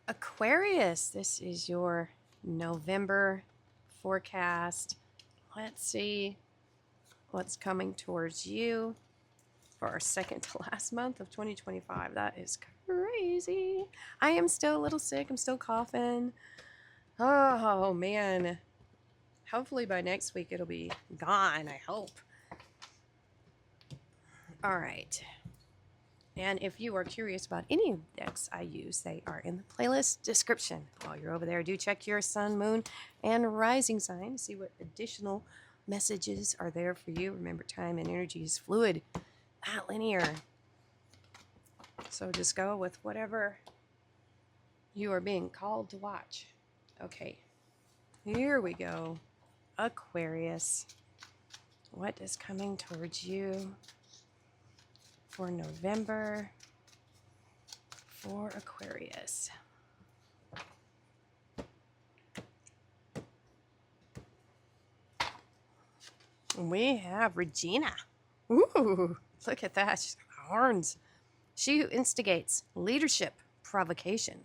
Aquarius, this is your November forecast. Let's see what's coming towards you for our second to last month of 2025. That is crazy. I am still a little sick. I'm still coughing. Oh, man. Hopefully by next week it'll be gone, I hope. All right. And if you are curious about any of the decks I use, they are in the playlist description. While you're over there, do check your sun, moon, and rising sign to see what additional messages are there for you. Remember, time and energy is fluid, not linear. So just go with whatever you are being called to watch. Okay, here we go. Aquarius. What is coming towards you for November for Aquarius? We have Regina. Ooh, look at that. She's got horns. She who instigates leadership, provocation,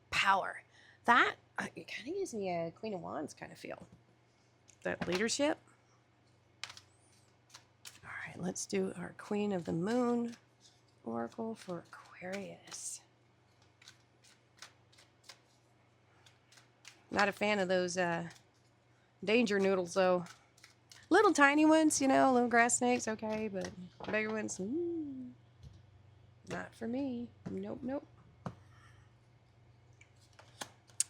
power. That it kind of gives me a Queen of Wands kind of feel. That leadership. All right, let's do our Queen of the Moon Oracle for Aquarius. Not a fan of those danger noodles, though. Little tiny ones, you know, little grass snakes, okay, but bigger ones, not for me. Nope, nope.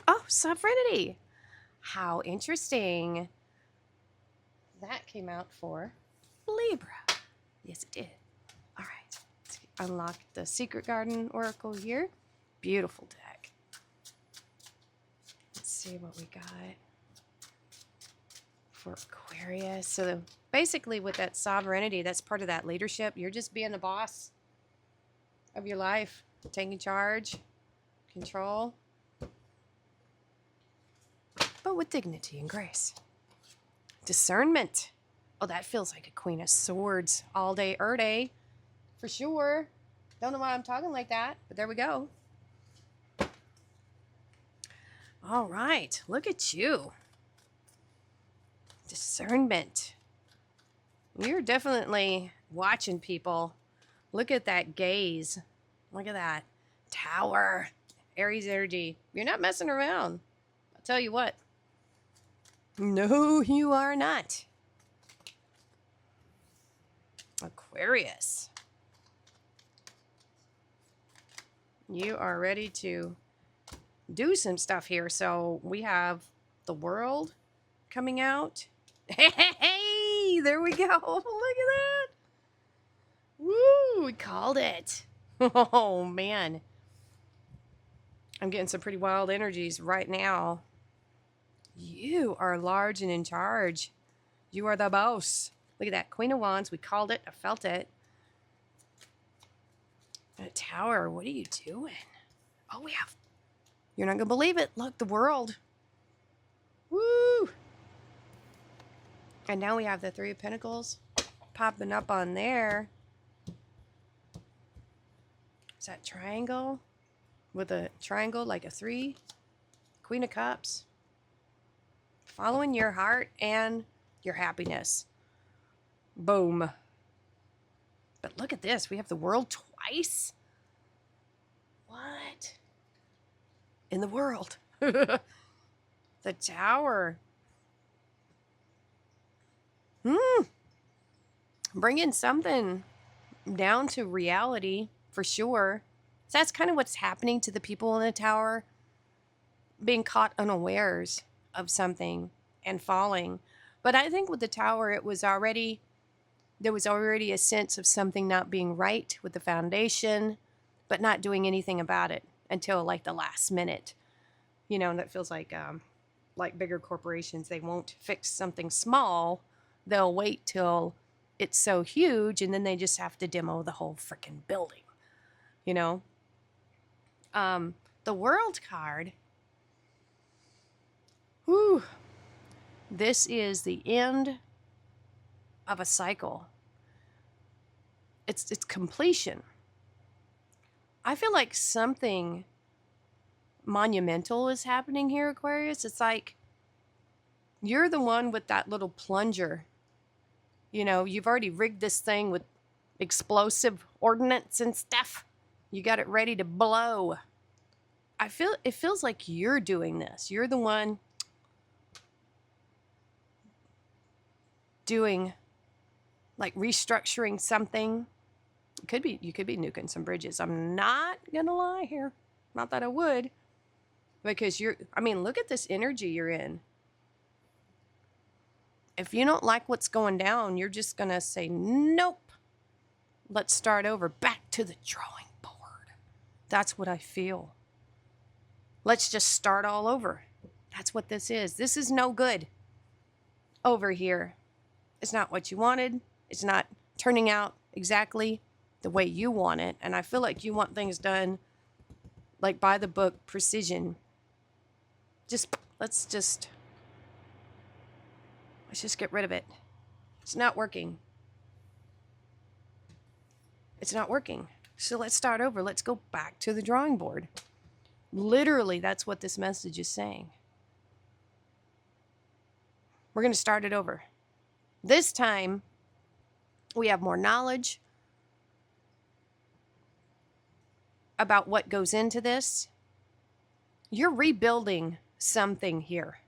Oh, Sovereignty. How interesting. That came out for Libra. Yes, it did. All right. Let's unlock the Secret Garden Oracle here. Beautiful deck. Let's see what we got for Aquarius. So basically with that sovereignty, that's part of that leadership. You're just being the boss of your life, taking charge, control, but with dignity and grace. Discernment. Oh, that feels like a Queen of Swords all day, day, for sure. Don't know why I'm talking like that, but there we go. All right, look at you. Discernment. You're definitely watching people. Look at that gaze. Look at that. Tower. Aries energy. You're not messing around. I'll tell you what. No, you are not. Aquarius. You are ready to do some stuff here. So we have the World coming out. Hey, there we go. Look at that. Woo, we called it. Oh, man. I'm getting some pretty wild energies right now. You are large and in charge. You are the boss. Look at that. Queen of Wands. We called it. I felt it. A Tower. What are you doing? Oh, we have... You're not going to believe it. Look, the World. Woo! And now we have the Three of Pentacles popping up on there. Is that triangle? With a triangle like a 3. Queen of Cups. Following your heart and your happiness. Boom. But look at this. We have the World twice. What? In the World. The Tower. Bringing something down to reality for sure. So that's kind of what's happening to the people in the Tower. Being caught unawares of something and falling. But I think with the Tower, there was already a sense of something not being right with the foundation, but not doing anything about it until like the last minute. You know, and that feels like bigger corporations, they won't fix something small. They'll wait till it's so huge, and then they just have to demo the whole freaking building. You know? The World card. Whew. This is the end of a cycle. It's completion. I feel like something monumental is happening here, Aquarius. It's like you're the one with that little plunger. You know, you've already rigged this thing with explosive ordnance and stuff. You got it ready to blow. It feels like you're doing this. You're the one doing, like, restructuring something. You could be nuking some bridges. I'm not gonna lie here. Not that I would. Because look at this energy you're in. If you don't like what's going down, you're just gonna say, nope. Let's start over. Back to the drawing board. That's what I feel. Let's just start all over. That's what this is. This is no good over here. It's not what you wanted. It's not turning out exactly the way you want it. And I feel like you want things done like by the book, precision. Let's just get rid of it. It's not working. It's not working. So let's start over. Let's go back to the drawing board. Literally, that's what this message is saying. We're going to start it over. This time, we have more knowledge about what goes into this. You're rebuilding something here.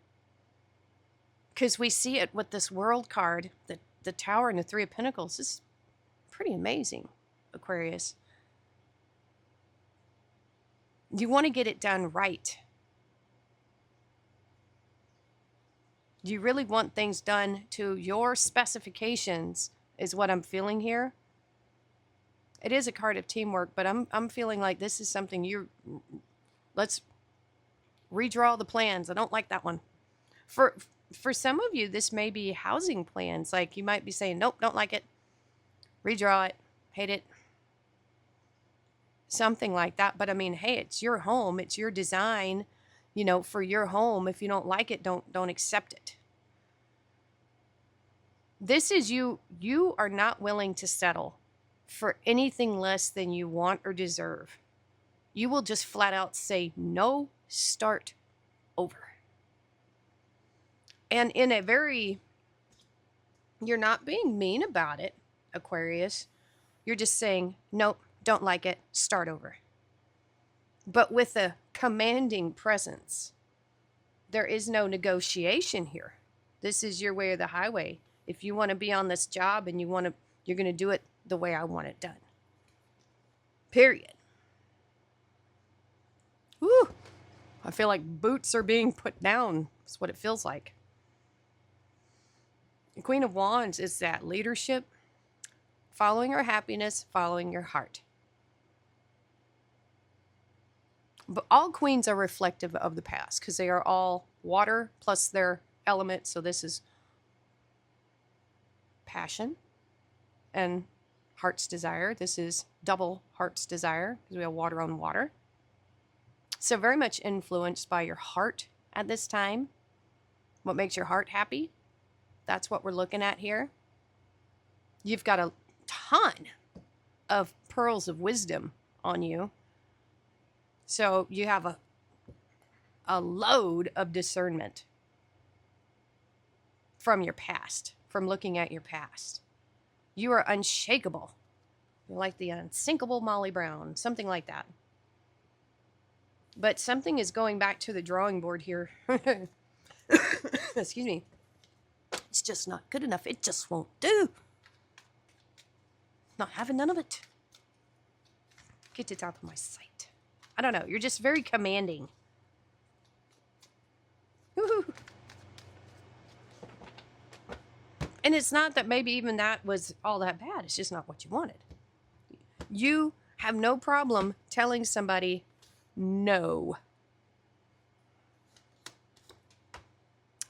Because we see it with this World card, the Tower and the Three of Pentacles. This is pretty amazing, Aquarius. You want to get it done right. You really want things done to your specifications, is what I'm feeling here. It is a card of teamwork, but I'm feeling like this is something let's redraw the plans. I don't like that one. For some of you, this may be housing plans. Like, you might be saying, nope, don't like it. Redraw it. Hate it. Something like that. But I mean, hey, it's your home. It's your design, for your home. If you don't like it, don't accept it. This is you. You are not willing to settle for anything less than you want or deserve. You will just flat out say, no, start over. And in a you're not being mean about it, Aquarius. You're just saying, nope, don't like it, start over. But with a commanding presence. There is no negotiation here. This is your way or the highway. If you want to be on this job and you're going to do it the way I want it done. Period. Woo! I feel like boots are being put down. That's what it feels like. The Queen of Wands is that leadership, following your happiness, following your heart. But all queens are reflective of the past because they are all water plus their element. So this is passion and heart's desire. This is double heart's desire because we have water on water. So very much influenced by your heart at this time. What makes your heart happy? That's what we're looking at here. You've got a ton of pearls of wisdom on you. So you have a load of discernment from your past, from looking at your past. You are unshakable. You're like the unsinkable Molly Brown, something like that. But something is going back to the drawing board here. Excuse me. It's just not good enough. It just won't do. Not having none of it. Get it out of my sight. I don't know. You're just very commanding. Woo-hoo. And it's not that maybe even that was all that bad. It's just not what you wanted. You have no problem telling somebody no.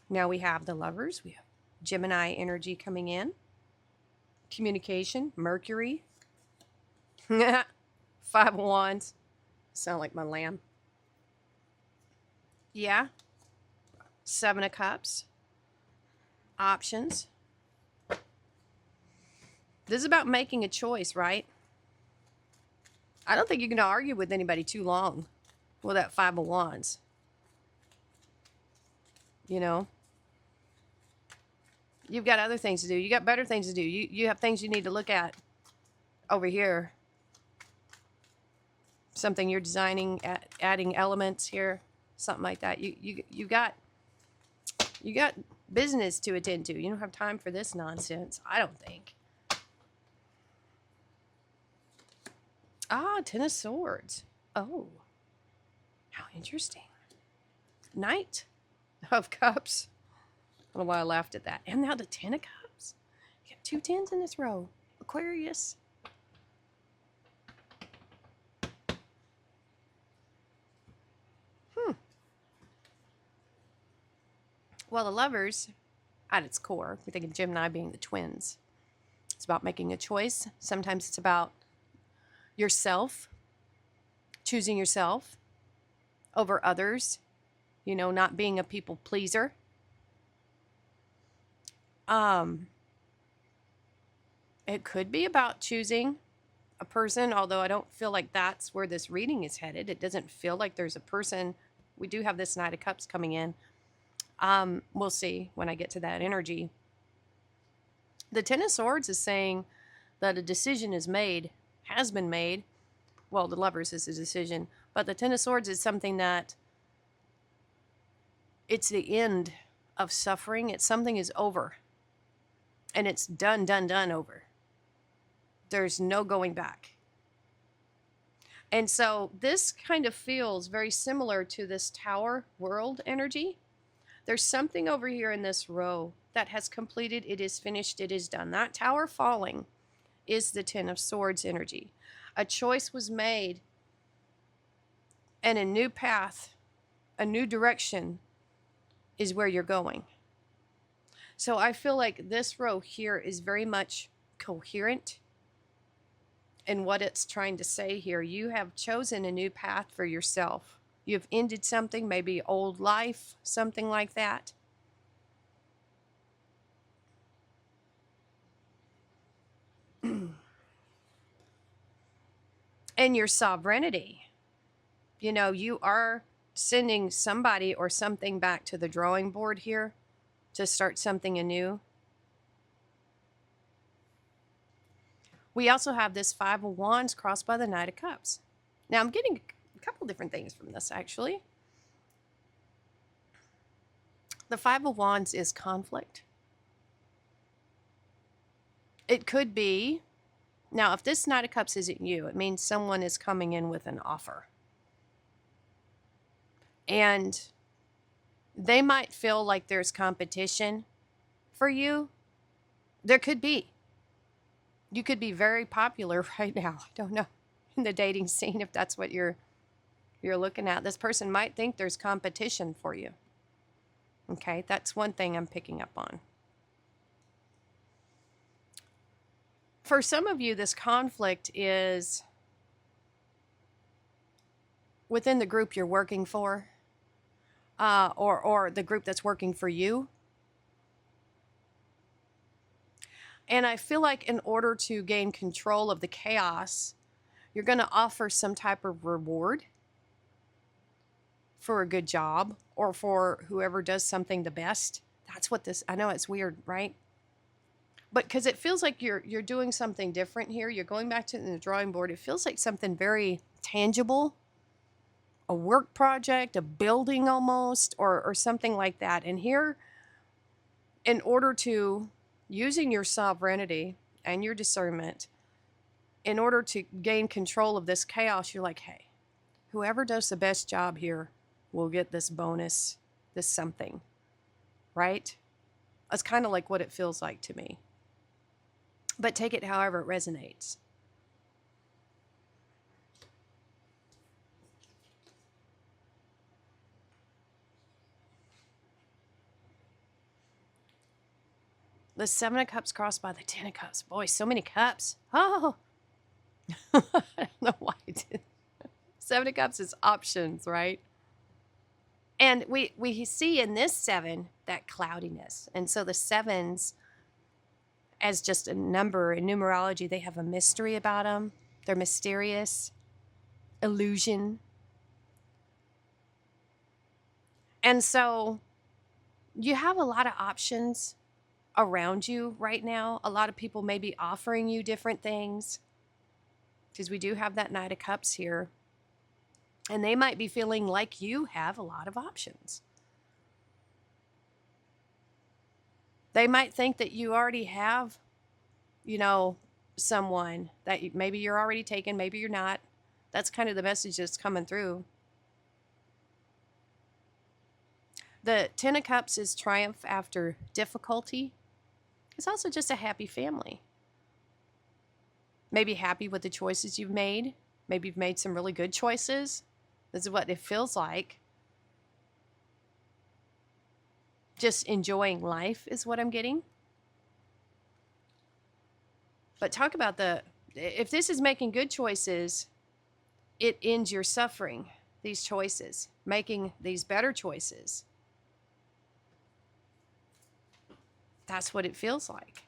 Now we have the Lovers. We have Gemini energy coming in. Communication, Mercury. 5 of Wands. Sound like my lamb. Yeah. 7 of Cups. Options. This is about making a choice, right? I don't think you're going to argue with anybody too long with that Five of Wands. You know, you've got other things to do. You got better things to do. You have things you need to look at over here. Something you're designing, adding elements here, something like that. You got business to attend to. You don't have time for this nonsense, I don't think. Ah, Ten of Swords. Oh, how interesting. Knight of Cups. I don't know why I laughed at that. And now the Ten of Cups. You got 2 tens in this row. Aquarius. Well, the Lovers, at its core, we think of Gemini being the twins. It's about making a choice. Sometimes it's about yourself, choosing yourself over others, you know, not being a people pleaser. It could be about choosing a person, although I don't feel like that's where this reading is headed. It doesn't feel like there's a person. We do have this Knight of Cups coming in. We'll see when I get to that energy. The Ten of Swords is saying that a decision is made, has been made. Well, the Lovers is a decision, but the Ten of Swords is something that it's the end of suffering. It's something is over. And it's done over. There's no going back. And so this kind of feels very similar to this Tower world energy. There's something over here in this row that has completed. It is finished. It is done. That Tower falling is the Ten of Swords energy. A choice was made and a new path, a new direction is where you're going. So I feel like this row here is very much coherent in what it's trying to say here. You have chosen a new path for yourself. You've ended something, maybe old life, something like that. And your sovereignty. You know, you are sending somebody or something back to the drawing board here to start something anew. We also have this Five of Wands crossed by the Knight of Cups. Now, I'm getting a couple different things from this, actually. The Five of Wands is conflict. It could be, now, if this Knight of Cups isn't you, it means someone is coming in with an offer. And they might feel like there's competition for you. There could be. You could be very popular right now. I don't know, in the dating scene, if that's what you're looking at. This person might think there's competition for you. Okay, that's one thing I'm picking up on. For some of you, this conflict is within the group you're working for, or the group that's working for you. And I feel like in order to gain control of the chaos, you're going to offer some type of reward for a good job or for whoever does something the best. That's what this, I know it's weird, right? But because it feels like you're doing something different here. You're going back to the drawing board. It feels like something very tangible, a work project, a building almost, or something like that. And here, in order to, using your sovereignty and your discernment, in order to gain control of this chaos, you're like, hey, whoever does the best job here will get this bonus, this something, right? That's kind of like what it feels like to me. But take it however it resonates. The Seven of Cups crossed by the Ten of Cups. Boy, so many cups. Oh, I don't know why I did. Seven of Cups is options, right? And we see in this seven that cloudiness. And so the sevens, as just a number in numerology, they have a mystery about them. They're mysterious, illusion. And so you have a lot of options around you right now. A lot of people may be offering you different things because we do have that Knight of Cups here. And they might be feeling like you have a lot of options. They might think that you already have, someone that maybe you're already taken, maybe you're not. That's kind of the message that's coming through. The Ten of Cups is triumph after difficulty. It's also just a happy family. Maybe happy with the choices you've made. Maybe you've made some really good choices. This is what it feels like. Just enjoying life is what I'm getting. But talk about if this is making good choices, it ends your suffering, these choices, making these better choices. That's what it feels like.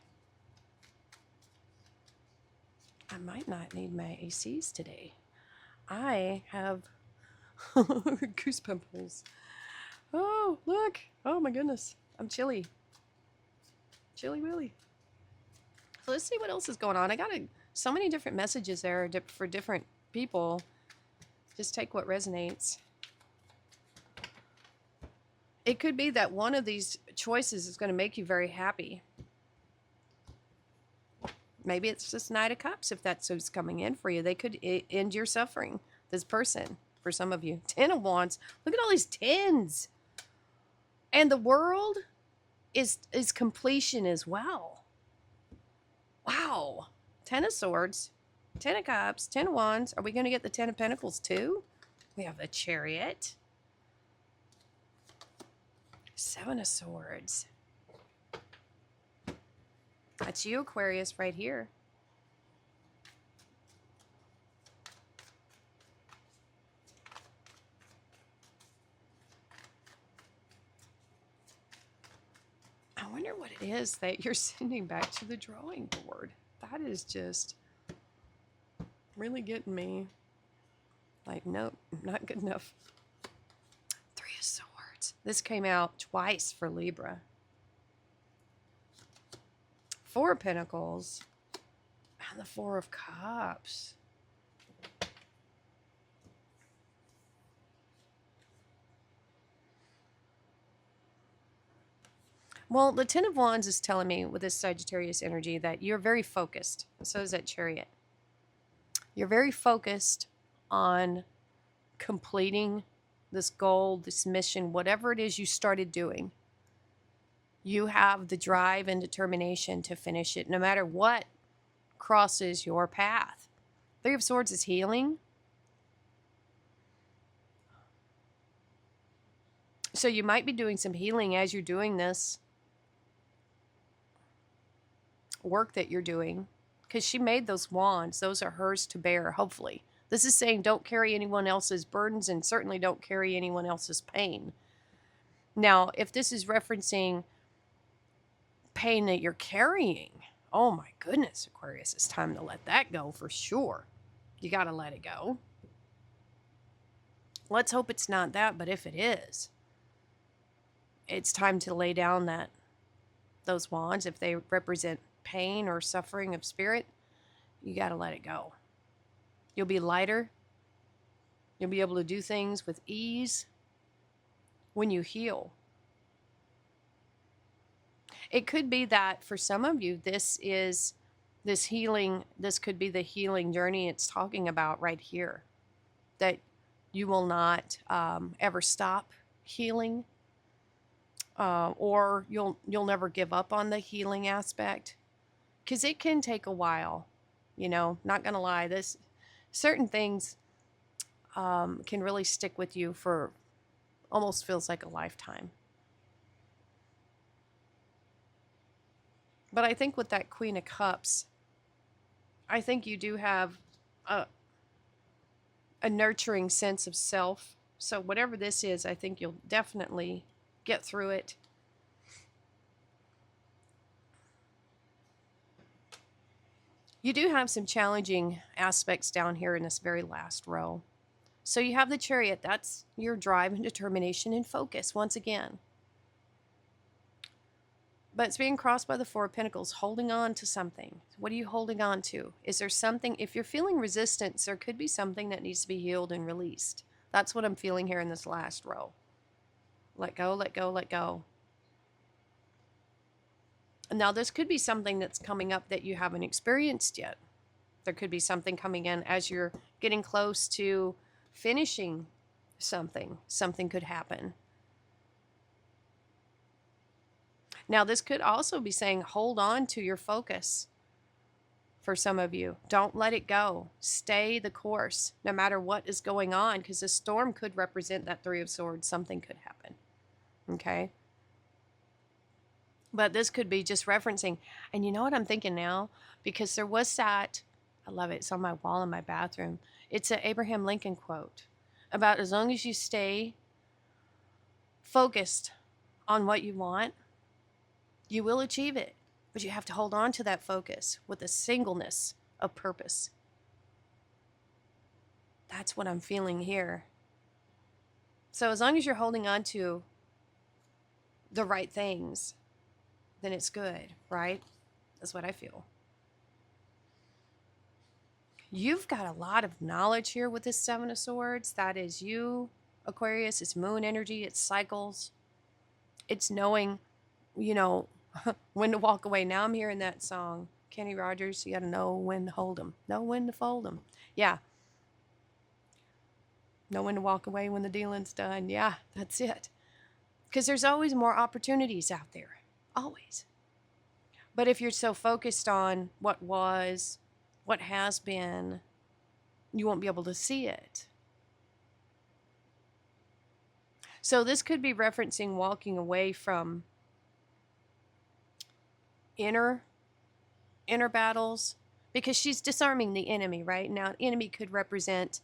I might not need my ACs today. I have goose pimples. Oh, look. Oh, my goodness. I'm chilly. Chilly willy. So let's see what else is going on. I got so many different messages there for different people. Just take what resonates. It could be that one of these choices is going to make you very happy. Maybe it's just Knight of Cups if that's who's coming in for you. They could end your suffering. This person, for some of you. 10 of Wands. Look at all these tens. And the World is completion as well. Wow. 10 of Swords, 10 of Cups, 10 of Wands. Are we going to get the 10 of Pentacles too? We have the Chariot. 7 of Swords. That's you, Aquarius, right here. I wonder what it is that you're sending back to the drawing board. That is just really getting me. Like, nope, not good enough. 3 of Swords. This came out twice for Libra. 4 of Pentacles. And the 4 of Cups. Well, the 10 of Wands is telling me with this Sagittarius energy that you're very focused. So is that Chariot. You're very focused on completing this goal, this mission, whatever it is you started doing. You have the drive and determination to finish it, no matter what crosses your path. 3 of Swords is healing. So you might be doing some healing as you're doing this work that you're doing, because she made those wands. Those are hers to bear, hopefully. This is saying don't carry anyone else's burdens and certainly don't carry anyone else's pain. Now, if this is referencing pain that you're carrying, oh my goodness, Aquarius, it's time to let that go for sure. You got to let it go. Let's hope it's not that, but if it is, it's time to lay down those wands. If they represent pain or suffering of spirit, you got to let it go. You'll be lighter. You'll be able to do things with ease when you heal. It could be that for some of you, this healing, this could be the healing journey it's talking about right here. That you will not ever stop healing, or you'll never give up on the healing aspect, because it can take a while. Not gonna lie, certain things can really stick with you for almost feels like a lifetime. But I think with that Queen of Cups, I think you do have a nurturing sense of self. So whatever this is, I think you'll definitely get through it. You do have some challenging aspects down here in this very last row. So you have the Chariot. That's your drive and determination and focus once again. But it's being crossed by the Four of Pentacles, holding on to something. What are you holding on to? Is there something, if you're feeling resistance, there could be something that needs to be healed and released. That's what I'm feeling here in this last row. Let go, let go, let go. Now, this could be something that's coming up that you haven't experienced yet. There could be something coming in as you're getting close to finishing something. Something could happen. Now, this could also be saying, hold on to your focus for some of you. Don't let it go. Stay the course, no matter what is going on, because a storm could represent that Three of Swords. Something could happen, okay? But this could be just referencing, and you know what I'm thinking now? Because there was that, I love it, it's on my wall in my bathroom. It's an Abraham Lincoln quote about as long as you stay focused on what you want, you will achieve it, but you have to hold on to that focus with a singleness of purpose. That's what I'm feeling here. So as long as you're holding on to the right things, then it's good, right? That's what I feel. You've got a lot of knowledge here with this Seven of Swords. That is you, Aquarius. It's moon energy. It's cycles. It's knowing, you know, when to walk away. Now I'm hearing that song, Kenny Rogers, you got to know when to hold 'em, know when to fold 'em. Yeah. Know when to walk away when the dealing's done. Yeah, that's it. Because there's always more opportunities out there. Always. But if you're so focused on what was, what has been, you won't be able to see it. So this could be referencing walking away from inner battles, because she's disarming the enemy, right? Now, enemy could represent,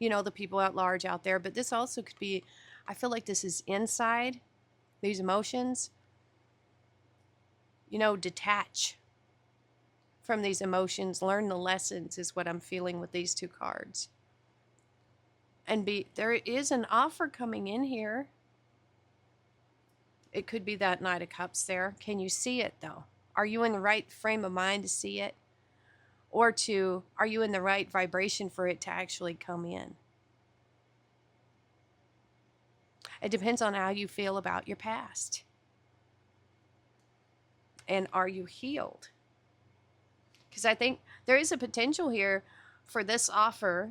you know, the people at large out there, but this also could be, I feel like this is inside, these emotions. You know, detach from these emotions, learn the lessons is what I'm feeling with these two cards. And there is an offer coming in here. It could be that Knight of Cups there. Can you see it though? Are you in the right frame of mind to see it? Or are you in the right vibration for it to actually come in? It depends on how you feel about your past. And are you healed? Because I think there is a potential here for this offer,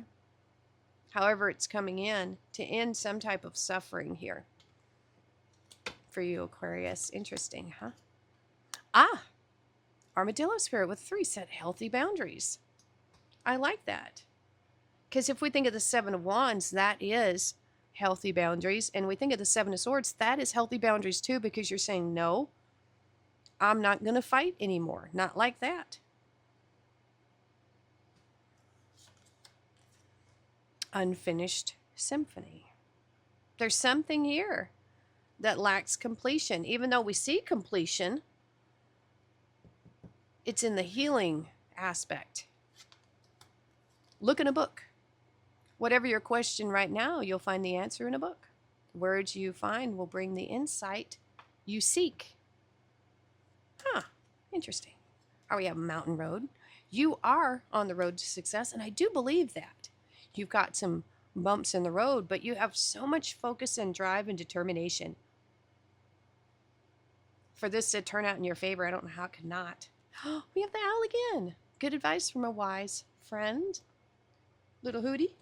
however it's coming in, to end some type of suffering here for you, Aquarius. Interesting, huh? Armadillo spirit with 3 set healthy boundaries. I like that. Because if we think of the Seven of Wands, that is healthy boundaries. And we think of the Seven of Swords, that is healthy boundaries too, because you're saying, no, I'm not going to fight anymore. Not like that. Unfinished symphony. There's something here that lacks completion. Even though we see completion, it's in the healing aspect. Look in a book. Whatever your question right now, you'll find the answer in a book. The words you find will bring the insight you seek. Huh, interesting. We have a mountain road. You are on the road to success, and I do believe that. You've got some bumps in the road, but you have so much focus and drive and determination. For this to turn out in your favor, I don't know how it could not. We have the owl again. Good advice from a wise friend. Little Hootie.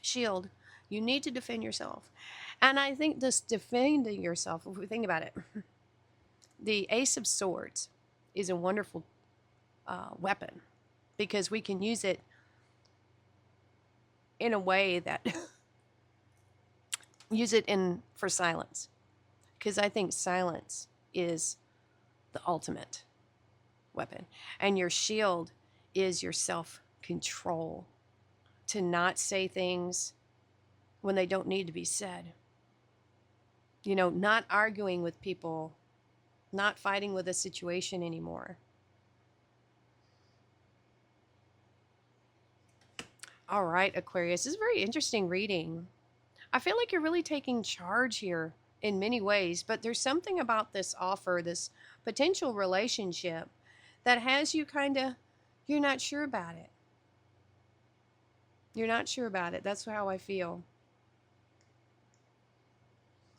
Shield. You need to defend yourself. And I think this defending yourself, if we think about it, the Ace of Swords is a wonderful weapon, because we can use it in a way that use it for silence, because I think silence is the ultimate weapon. And your shield is your self-control, to not say things when they don't need to be said. You know, not arguing with people, not fighting with a situation anymore. All right, Aquarius. This is a very interesting reading. I feel like you're really taking charge here in many ways, but there's something about this offer, this potential relationship, that has you kind of, you're not sure about it. You're not sure about it. That's how I feel.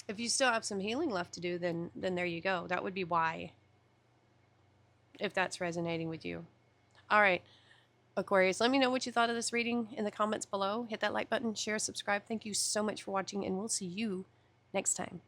If you still have some healing left to do, then there you go. That would be why, if that's resonating with you. All right, Aquarius, let me know what you thought of this reading in the comments below. Hit that like button, share, subscribe. Thank you so much for watching, and we'll see you next time.